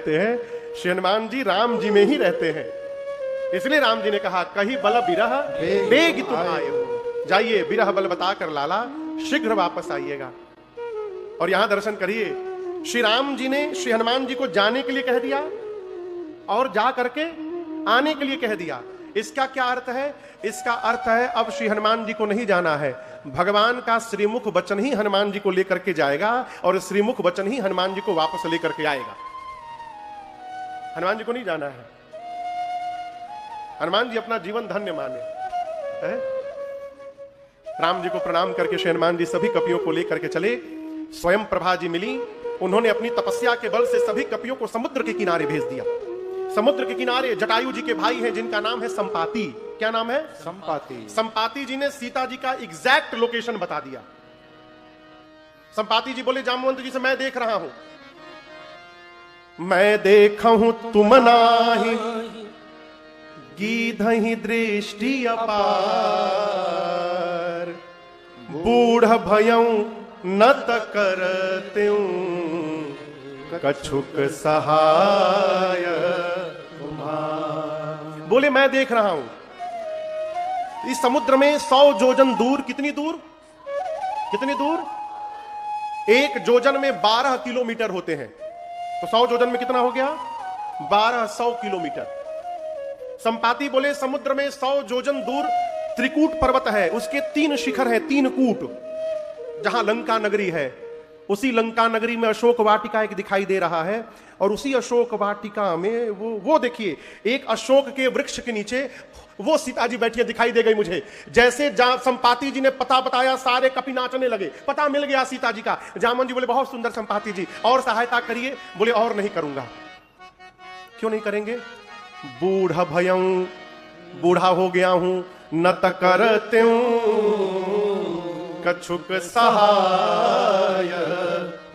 रहते हैं, श्री हनुमान जी राम जी में ही रहते हैं। इसलिए राम जी ने कहा, कही बल बिरह बेग तुम आए हो, जाइए बिरह बल बताकर लाला शीघ्र वापस आइएगा। और यहां दर्शन करिए, श्री राम जी ने श्री हनुमान जी को जाने के लिए कह दिया और जा करके आने के लिए कह दिया। इसका क्या अर्थ है? इसका अर्थ है अब श्री हनुमान जी को नहीं जाना है, भगवान का श्रीमुख वचन ही हनुमान जी को लेकर के जाएगा और श्रीमुख वचन ही हनुमान जी को वापस लेकर के आएगा। हनुमान जी को नहीं जाना है। हनुमान जी अपना जीवन धन्य माने है? राम जी को प्रणाम करके श्री हनुमान जी सभी कपियों को लेकर के चले। स्वयं प्रभा जी मिली, उन्होंने अपनी तपस्या के बल से सभी कपियों को समुद्र के किनारे भेज दिया। समुद्र के किनारे जटायु जी के भाई हैं जिनका नाम है संपाति। क्या नाम है? संपाति। संपाति जी ने सीता जी का एग्जैक्ट लोकेशन बता दिया। संपाति जी बोले जामवंत जी से, मैं देख रहा हूं, मैं देखा हूं तुम नाही, गीधहि दृष्टि अपार, बूढ़ भयं नत करत्यूं, कछुक सहाय तुम्हार। बोले मैं देख रहा हूं इस समुद्र में 100 जोजन दूर, कितनी दूर? कितनी दूर? एक जोजन में 12 किलोमीटर होते हैं, तो 100 जोजन में कितना हो गया? 1200 किलोमीटर। संपाति बोले समुद्र में 100 जोजन दूर त्रिकूट पर्वत है, उसके 3 शिखर है, 3 कूट, जहां लंका नगरी है। उसी लंका नगरी में अशोक वाटिका एक दिखाई दे रहा है, और उसी अशोक वाटिका में वो देखिए, एक अशोक के वृक्ष के नीचे वो सीता जी बैठी दिखाई दे गई मुझे। जैसे संपाति जी ने पता बताया, सारे कपि नाचने लगे, पता मिल गया सीता जी का। जामन जी बोले बहुत सुंदर संपाति जी, और सहायता करिए। बोले और नहीं करूंगा। क्यों नहीं करेंगे? बूढ़ भयं, बूढ़ा हो गया हूं, नत करत्यूं, कछुक सहाय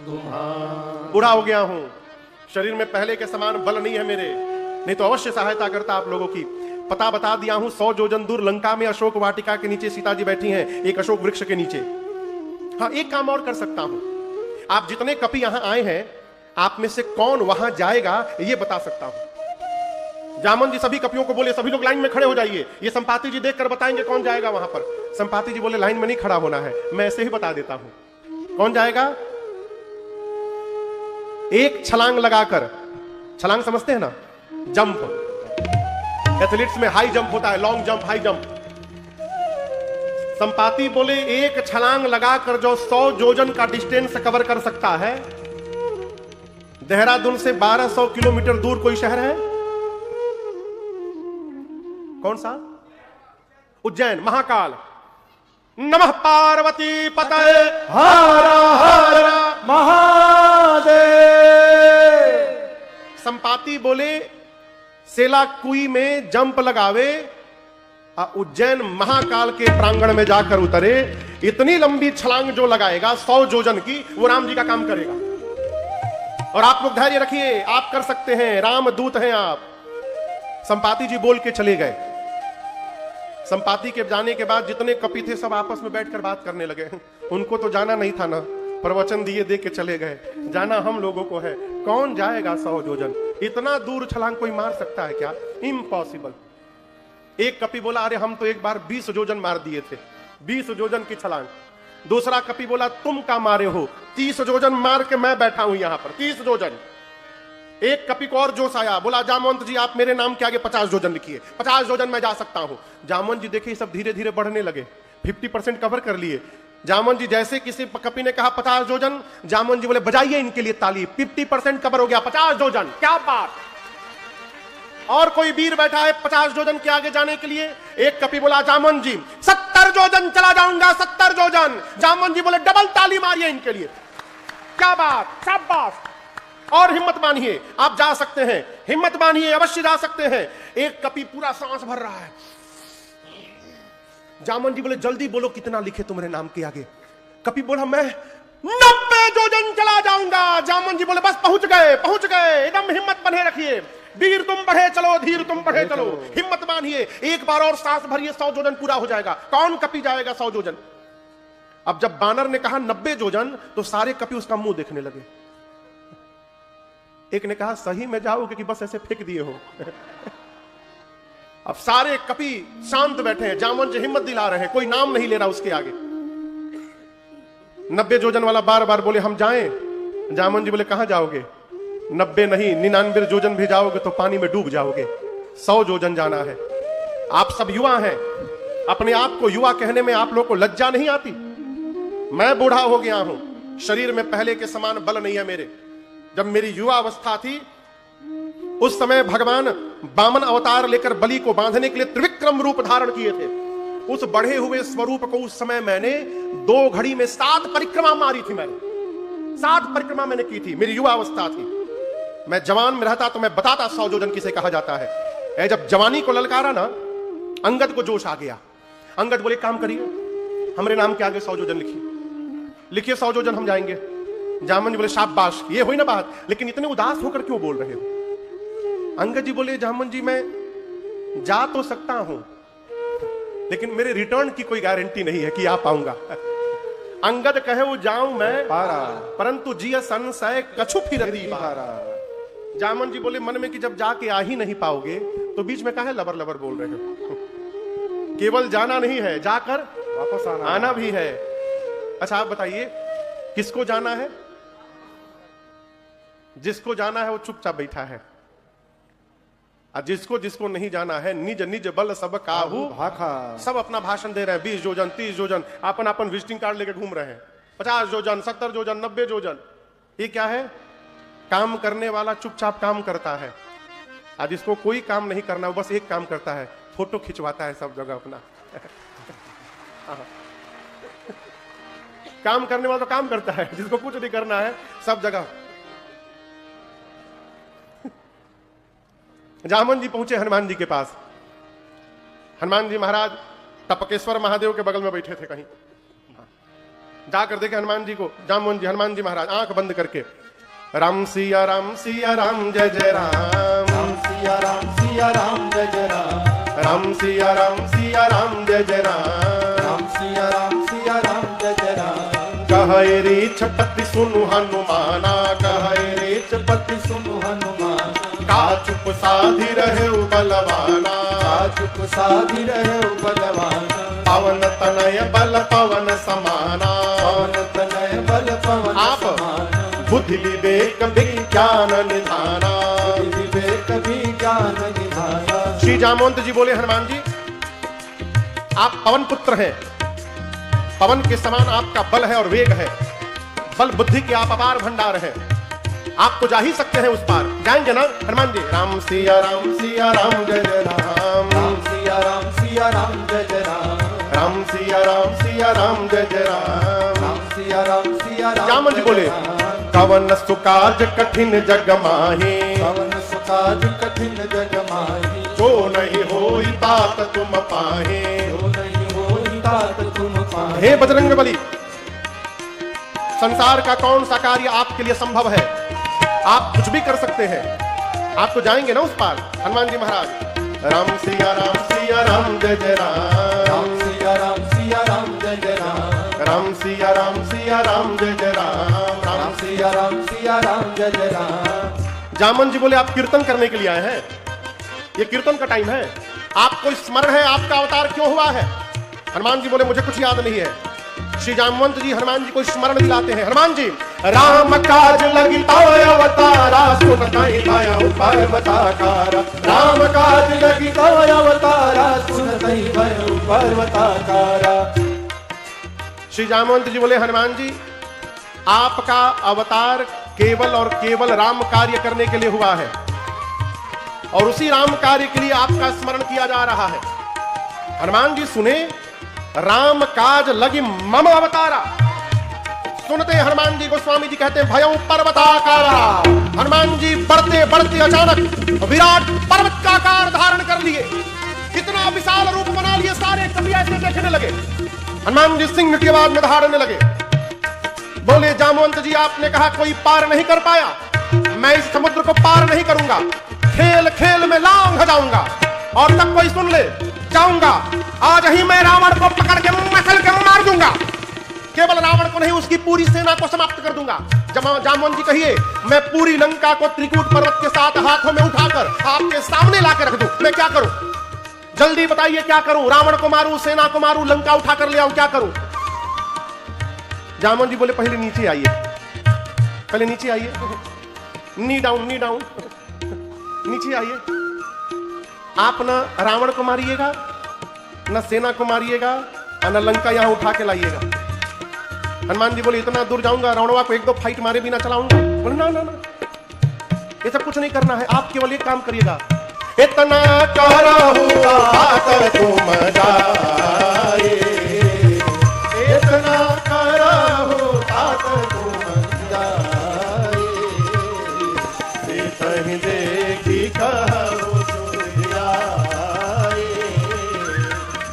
तुम्हार। बूढ़ा हो गया हूं, शरीर में पहले के समान बल नहीं है मेरे, नहीं तो अवश्य सहायता करता आप लोगों की। पता बता दिया हूं, 100 जोजन दूर लंका में अशोक वाटिका के नीचे सीता जी बैठी हैं, एक अशोक वृक्ष के नीचे। हाँ, एक काम और कर सकता हूं, आप जितने कपि यहां आए हैं, आप में से कौन वहां जाएगा ये बता सकता हूं। जामन जी सभी कपियों को बोले सभी लोग लाइन में खड़े हो जाइए, ये संपाति जी देखकर बताएंगे कौन जाएगा वहां पर। संपाति जी बोले लाइन में नहीं खड़ा होना है, मैं ऐसे ही बता देता हूं कौन जाएगा। एक छलांग लगाकर, छलांग समझते हैं ना, जंप, एथलीट्स में हाई जंप होता है, long jump, high jump. Sampati बोले एक छलांग लगाकर जो 100 जोजन का डिस्टेंस कवर कर सकता है। देहरादून से 1200 किलोमीटर दूर कोई शहर है? कौन सा? उज्जैन, महाकाल। नमः पार्वती पतये हर हर महादेव। संपाति बोले सेलाकुई में जंप लगावे, उज्जैन महाकाल के प्रांगण में जाकर उतरे। इतनी लंबी छलांग जो लगाएगा 100 जोजन की, वो राम जी का काम करेगा। और आप लोग धैर्य रखिए, आप कर सकते हैं, राम दूत हैं आप। संपाति जी बोल के चले गए। संपाति के जाने के बाद जितने कपि थे सब आपस में बैठकर बात करने लगे। उनको तो जाना नहीं था ना, प्रवचन दिए दे के चले गए। जाना हम लोगों को है, कौन जाएगा 100 जोजन? इतना दूर छलांग कोई मार सकता है क्या? इम्पॉसिबल। एक कपि बोला अरे हम तो एक बार 20 जोजन मार दिए थे, 20 जोजन की छलांग। दूसरा कपि बोला तुम का मारे हो, 30 जोजन मार के मैं बैठा हूं यहां पर, 30 जोजन। एक कपि को और जोश आया, बोला जामवंत जी आप मेरे नाम के आगे 50 जोजन लिखिए, 50 जोजन मैं जा सकता हूं। जामवंत जी देखिए सब धीरे धीरे बढ़ने लगे, 50% कवर कर लिए। जामवंत जी जैसे किसी कपि ने कहा 50 जोजन, जामवंत जी बोले बजाइए इनके लिए ताली, 50% कवर हो गया, 50 जोजन, क्या बात। और कोई वीर बैठा है 50 जोजन के आगे जाने के लिए। एक कपि बोला जामवंत जी 70 जोजन चला जाऊंगा, 70 जोजन। जामवंत जी बोले डबल ताली मारिए इनके लिए, क्या बात, शाबाश। और हिम्मत बांधिए, आप जा सकते हैं, हिम्मत बांधिए, अवश्य जा सकते हैं। एक कपि पूरा सांस भर रहा है। जामवंत जी बोले जल्दी बोलो कितना लिखे तुम्हारे नाम के आगे। कपि बोला मैं 90 जोजन चला जाऊंगा। जामवंत जी बोले बस पहुंच गए, पहुंच गए। एकदम हिम्मत बने रखिए, वीर तुम बढ़े चलो, धीर तुम बढ़े चलो, हिम्मत बांधिए। एक बार और सांस भरिए, 100 जोजन पूरा हो जाएगा। कौन कपि जाएगा 100 जोजन? अब जब बानर ने कहा 90 जोजन, तो सारे कपि उसका मुंह देखने लगे। एक ने कहा सही में जाओगे कि बस ऐसे फेंक दिए हो? अब सारे कपि शांत बैठे हैं, जामवंत जी हिम्मत दिला रहे हैं, कोई नाम नहीं ले रहा उसके आगे। 90 योजन वाला बार बार बोले हम जाएं। जामवंत जी बोले कहां जाओगे? 90 नहीं 99 योजन भी जाओगे तो पानी में डूब जाओगे, 100 योजन जाना है। आप सब युवा हैं, अपने आप को युवा कहने में आप लोग को लज्जा नहीं आती? मैं बूढ़ा हो गया हूं, शरीर में पहले के समान बल नहीं है मेरे। जब मेरी युवा अवस्था थी उस समय भगवान वामन अवतार लेकर बलि को बांधने के लिए त्रिविक्रम रूप धारण किए थे। उस बढ़े हुए स्वरूप को उस समय मैंने 2 घड़ी में 7 परिक्रमा मारी थी। मैंने 7 परिक्रमा मैंने की थी, मेरी युवा अवस्था थी। मैं जवान में रहता तो मैं बताता 100 योजन किसे कहा जाता है। जब जवानी को ललकारा ना, अंगद को जोश आ गया। अंगद बोले काम करिए, हमारे नाम के आगे 100 योजन लिखिए 100 योजन हम जाएंगे। जामवंत जी बोले शाबाश, ये हुई ना बात, लेकिन इतने उदास होकर क्यों बोल रहे हो? अंगद जी बोले जामवंत जी मैं जा तो सकता हूं, लेकिन मेरे रिटर्न की कोई गारंटी नहीं है कि आ पाऊंगा। अंगद कहे वो जाऊं मैं परंतु जिय संशय कछु फिर दी बारा। जामवंत जी बोले मन में कि जब जाके आ ही नहीं पाओगे तो बीच में काहे लबर लबर बोल रहे हो? केवल जाना नहीं है, जाकर वापस आना भी है। अच्छा आप बताइए किसको जाना है? जिसको जाना है वो चुपचाप बैठा है, और जिसको जिसको नहीं जाना है निज निज बल सब काहू भाखा। सब अपना भाषण दे रहे हैं, 20 योजन 30 योजन, अपन विजिटिंग कार्ड लेके घूम रहे हैं। 50 योजन 70 योजन 90 योजन। ये क्या है? काम करने वाला चुपचाप काम करता है, और जिसको कोई काम नहीं करना वो बस एक काम करता है, फोटो खिंचवाता है सब जगह अपना। काम करने वाला तो काम करता है, जिसको कुछ नहीं करना है सब जगह। जामवंत जी पहुंचे हनुमान जी के पास। हनुमान जी महाराज टपकेश्वर महादेव के बगल में बैठे थे कहीं। जाकर देखे हनुमान जी को। जामवंत जी हनुमान जी महाराज आंख बंद करके राम सिया राम जय जय राम, राम सिया राम जय जय राम, राम सिया राम जय जय राम, राम सिया राम जय जय राम। कहे रे छपति सुनु हनुमाना, कहे रे छपति सुनु हनुमान, का चुप साधी रहे बलवाना, का चुप साधी रहे बलवाना। पवन तनय बल पवन समाना, पवन तनय बल पवन आप बुद्धि विवेक विज्ञान निधाना, विवेक विज्ञान निधाना। श्री जामवंत जी बोले हनुमान जी आप पवन पुत्र हैं, पवन के समान आपका बल है और वेग है, बल बुद्धि के आप अपार भंडार हैं, आप तो जा ही सकते हैं उस पार। जाएंगे ना हनुमान जी? राम सिया राम जय जय राम, राम सिया राम जय जय राम, राम सिया राम जय जय राम, राम सिया राम। जामवंत जी बोले कवन सुकाज कठिन जग माही, कवन सुकाज कठिन जग माही, जो नहीं होई तात तुम पाहे, जो नहीं होई तात तुम पाहे। हे बजरंगबली, संसार का कौन सा कार्य आपके लिए संभव है? आप कुछ भी कर सकते हैं, आप तो जाएंगे ना उस पार। हनुमान जी महाराज राम सिया राम जय जय राम, राम सिया राम जय जय राम, राम सिया राम जय जय राम, राम सिया राम जय जय राम। जामवंत जी बोले आप कीर्तन करने के लिए आए हैं, ये कीर्तन का टाइम है, आपको स्मरण है आपका अवतार क्यों हुआ है? हनुमान जी बोले मुझे कुछ याद नहीं है। श्री जामवंत जी हनुमान जी को स्मरण दिलाते हैं। हनुमान जी राम काज लगी अवतारा, सुनताई भाया पर्वताकारा, राम काज लगी अवतारा, सुनताई भाया पर्वताकारा। श्री जामवंत जी बोले हनुमान जी आपका अवतार केवल और केवल राम कार्य करने के लिए हुआ है, और उसी राम कार्य के लिए आपका स्मरण किया जा रहा है। हनुमान जी सुने राम काज लगी मम अवतारा। सुनते हनुमान जी गोस्वामी जी कहते हैं भयं पर्वताकारा। हनुमान जी बढ़ते बढ़ते अचानक विराट पर्वत का आकार धारण कर लिए, कितना विशाल रूप बना लिए। सारे कवि ऐसे देखने लगे। हनुमान जी सिंह की आवाज में धारने लगे। बोले जामवंत जी आपने कहा कोई पार नहीं कर पाया, मैं इस समुद्र को पार नहीं करूंगा, खेल खेल में लांघ जाऊंगा, और तब कोई सुन ले जाऊंगा, आज ही मैं रावण को पकड़ के मसल के मार दूंगा। केवल रावण को नहीं, उसकी पूरी सेना को समाप्त कर दूंगा। जामवंत जी कहिए, मैं पूरी लंका को त्रिकूट पर्वत के साथ हाथों में उठाकर आपके सामने लाकर रख दूं। मैं क्या करूं? जल्दी बताइए क्या करूं? रावण को मारूं, सेना को मारूं, लंका उठाकर ले आऊं, क्या करूं? जामवंत जी बोले, पहले नीचे आइए, पहले नीचे आइए, नी डाउन, नी डाउन, नीचे आइए। आप ना रावण को मारिएगा, ना सेना को मारिएगा, और ना लंका यहां उठा के लाइएगा। हनुमान जी बोले, इतना दूर जाऊंगा, रावणवा को एक दो फाइट मारे बिना चलाऊंगा? बोले, ना ना ना, ये सब कुछ नहीं करना है, आप केवल एक काम करिएगा, इतना करहु ताकर तुम जाए, इतना करहु ताकर तुम जाए, सीतहि देखी कहु सुधियाए,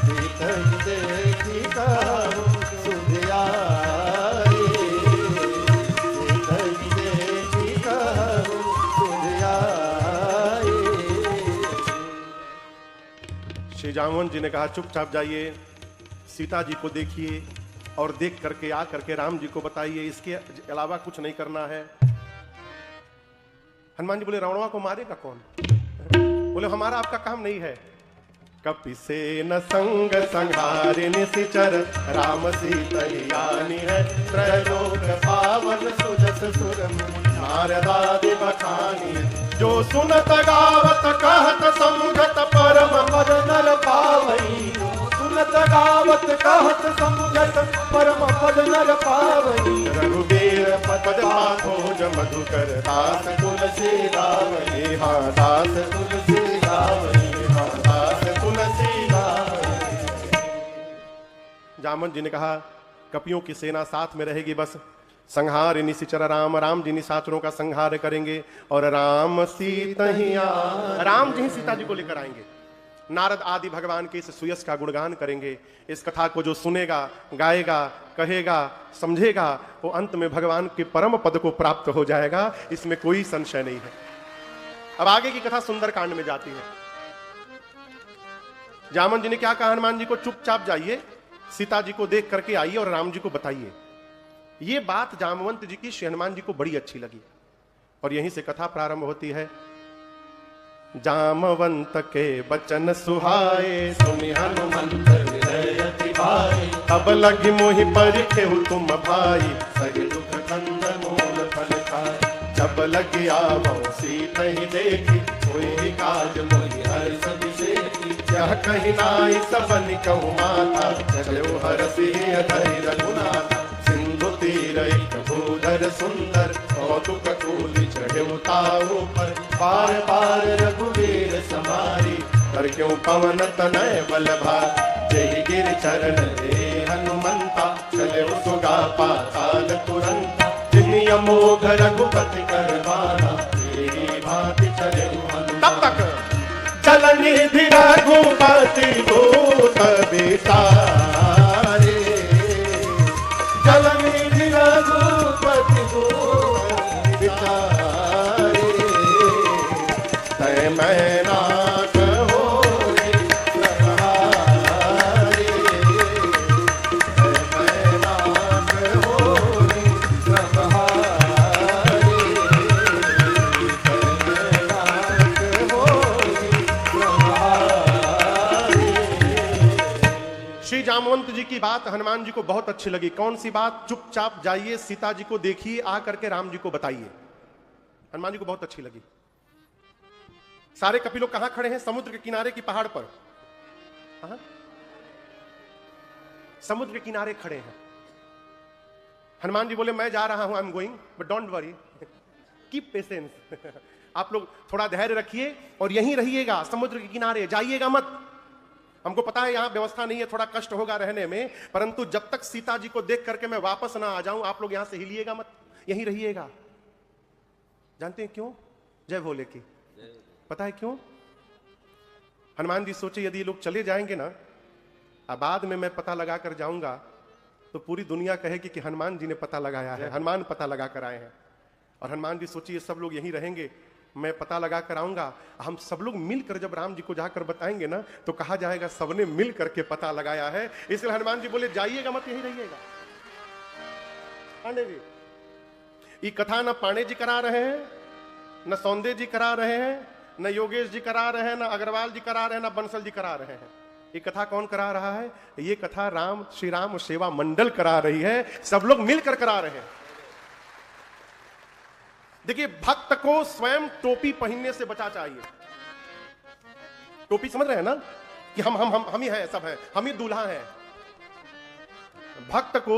सीतहि देखी कहु सुधियाए, सीतहि देखी कहु सुधियाए। श्री जामवंत जी ने कहा, चुपचाप जाइए, सीता जी को देखिए और देख करके आ करके राम जी को बताइए, इसके अलावा कुछ नहीं करना है। हनुमान जी बोले, रावणवा को मारेगा कौन? बोले, हमारा आपका काम नहीं है। कपि से न संग संहारि निशिचर, राम सीतयानी है, त्रैलोक पावन सुजस सुर नारदादि बखानी, जो सुनत गावत कहत समझत परम पद नर पावई, सुनत गावत कहत समझत परम पद नर पावई, रघुबीर पद पाखोज मधुकर दास तुलसी गावई, हाँ दास तुलसी गावई, हाँ दास तुलसी गावई। जामवंत जी ने कहा, कपियों की सेना साथ में रहेगी, बस संहार निशिचर राम, राम जी निशाचरों का संहार करेंगे, और राम सीतहिया, राम जी सीता जी को लेकर आएंगे। नारद आदि भगवान के इस सुयश का गुणगान करेंगे। इस कथा को जो सुनेगा, गाएगा, कहेगा, समझेगा, वो अंत में भगवान के परम पद को प्राप्त हो जाएगा, इसमें कोई संशय नहीं है। अब आगे की कथा सुंदरकांड में जाती है। जामवंत जी ने क्या कहा हनुमान जी को, चुपचाप जाइए, सीता जी को देख करके आइए और राम जी को बताइए। ये बात जामवंत जी की श्री हनुमान जी को बड़ी अच्छी लगी और यहीं से कथा प्रारंभ होती है। जामवंत के बचन सुहाए, सुनि हनुमंत हृदय अति भाई, तब लगी मोहि परिखेहु तुम भाई, सहि दुख कंद मूल फल खाए, जब लगी आवो सीतहि देखी, कोई काज मोहि हर्ष विशेषी, यह कहि नाई सबनि कहु माता, चलो हरषि अधरि रघुनाथा, सिंधु तीर एक भूधर सुंदर, कौतुक कूलि चढ़ेउ ताऊ पर, पार पार रघुवीर समारी, कर क्यों पवन तनय बल भार, जय गिर चरण रे हनुमंता, चले सुगा पाताल तुरंता, जिनि अमोघ रघुपति करवाना, तेरी भांति चले हनुमंता। तब तक चल निधि रघुपति भूत बिसारे, चल निधि रघुपति भूत बिसारे, तय मैना जामवंत जी की बात हनुमान जी को बहुत अच्छी लगी। कौन सी बात? चुपचाप जाइए, सीता जी को देखिए, आ करके राम जी को बताइए। हनुमान जी को बहुत अच्छी लगी। सारे कपि लोग कहां खड़े हैं? समुद्र के किनारे की पहाड़ पर। समुद्र के किनारे खड़े हैं। हनुमान जी बोले, मैं जा रहा हूं, I am going, but don't worry, keep patience. आप लोग थोड़ा धैर्य रखिए और यहीं रहिएगा, समुद्र के किनारे, जाइएगा मत। हमको पता है यहां व्यवस्था नहीं है, थोड़ा कष्ट होगा रहने में, परंतु जब तक सीता जी को देख करके मैं वापस ना आ जाऊं, आप लोग यहां से हिलिएगा मत, यहीं रहिएगा। जानते हैं क्यों? जय भोले की। पता है क्यों? हनुमान जी सोचे, यदि ये लोग चले जाएंगे ना, अब बाद में मैं पता लगा कर जाऊंगा तो पूरी दुनिया कहेगी कि हनुमान जी ने पता लगाया है, हनुमान पता लगा कर आए हैं। और हनुमान जी सोचिए, सब लोग यहीं रहेंगे, मैं पता लगा कर आऊंगा, हम सब लोग मिलकर जब राम जी को जाकर बताएंगे ना, तो कहा जाएगा सबने मिल करके पता लगाया है। इसलिए हनुमान जी बोले, जाइएगा मत, यहीं रहिएगा। पांडे जी, ये कथा न पांडे जी करा रहे हैं, न सौंदे जी करा रहे हैं, न योगेश जी करा रहे हैं, न अग्रवाल जी करा रहे हैं, न बंसल जी करा रहे हैं। ये कथा कौन करा रहा है? ये कथा श्री राम सेवा मंडल करा रही है, सब लोग मिलकर करा रहे हैं। देखिए, भक्त को स्वयं टोपी पहनने से बचा चाहिए। टोपी समझ रहे हैं ना, कि हम ही हैं, सब हैं, हम ही दूल्हा हैं। भक्त को